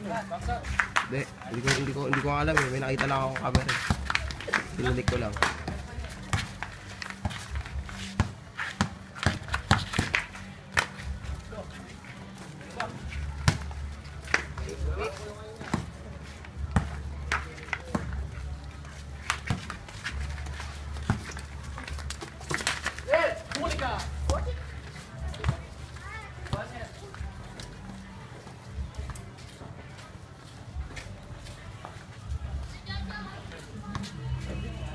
Hindi ko alam eh. May nakita lang akong camera. Sinulik ko lang.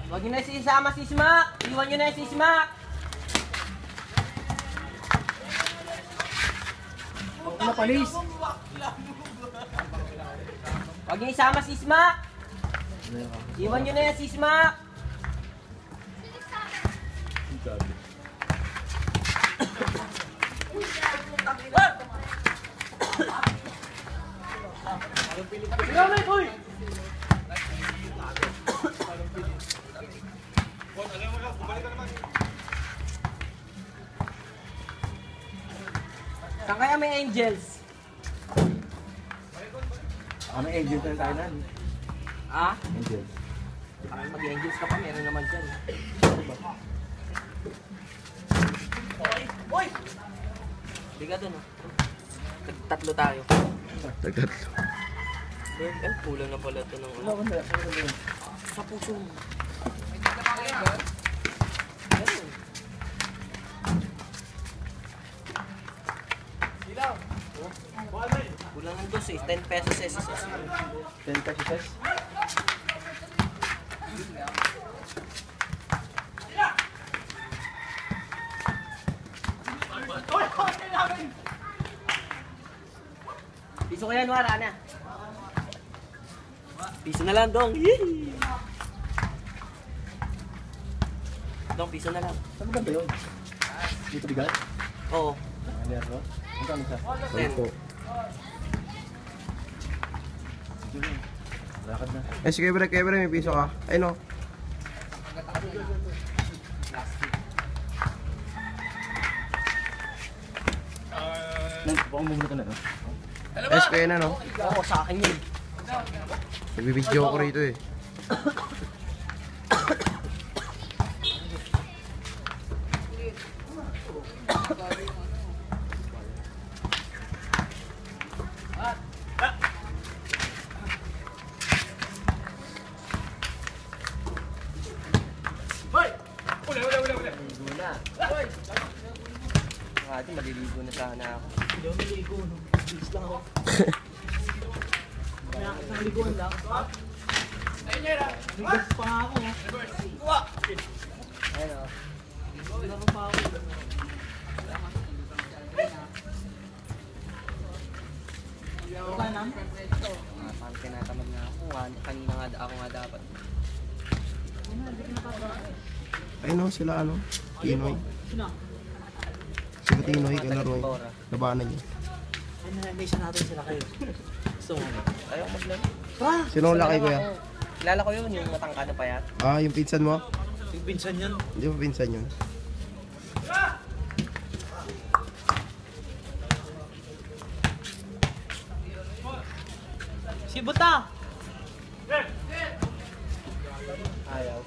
Huwag nyo na isama si Smack! Iwan nyo na si Smack! Huwag na palis! Huwag nyo isama si Smack! Iwan nyo na yan si Smack! Gamit, uy! Saan kaya may angels? May angel tayo tayo na. Ah? Angel. Mag-angels ka pa, meron naman dyan. Uy! Biga dun, oh. Tatlo tayo. Tagatlo. Eh, kulang na pala ito ng ano. Sa puso mo. Ganun. Kulang ng dos eh. 10 pesos eh. 10 pesos. Piso ko yan, wala na. Piso na lang, Dong. Yee! Dong, piso na lang. Saan ba yun? Dito bigat? Oo. Ano yan, bro? Ang kami siya? Ano po? Lakad na. Eh, sige, break, may piso ka. Ay, no. Baka mumula ka na, no? SK na, no? Oo, sa akin yun. Nagbibidyo ako rito eh. Maliligo na. Ate, maliligo na sana ako. Hindi ako naligo, no? Bilis lang ako. Kaya ka sa liguan lang. Bigas pa nga ako, no? Ayun, oh. Laro pa ako. Okay na? Parang tinatamad na ako. Kanina nga ako nga dapat. Ay, no, sila ano? Tinoy. Sino? Sila Tinoy, kalaro eh. Labanan niya. Ay, na-nation natin sila kayo. Gusto mo ano? Ayaw maglaro. Tara! Sino ang laki, kuya? Kilala ko yun, yung matangkado pa yan. Ah, yung pinsan mo? Yung pinsan yan. Hindi mo pinsan yun. Si Buta! Ayaw.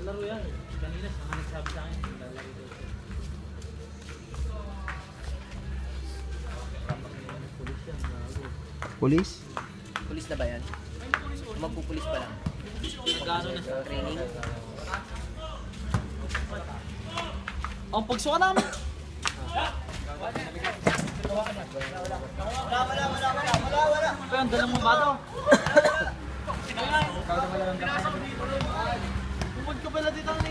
Nalaro yan. Kanina siya nga nagsabi sa akin. Lalaro daw siya. Pulis yan. Gago. Police? Pulis na ba yan? Magpupulis pa lang. Nagano na siya. Training. Ang pagsuka namin! Pero ang dalang mo ba ito? Bumod ka pala dito ng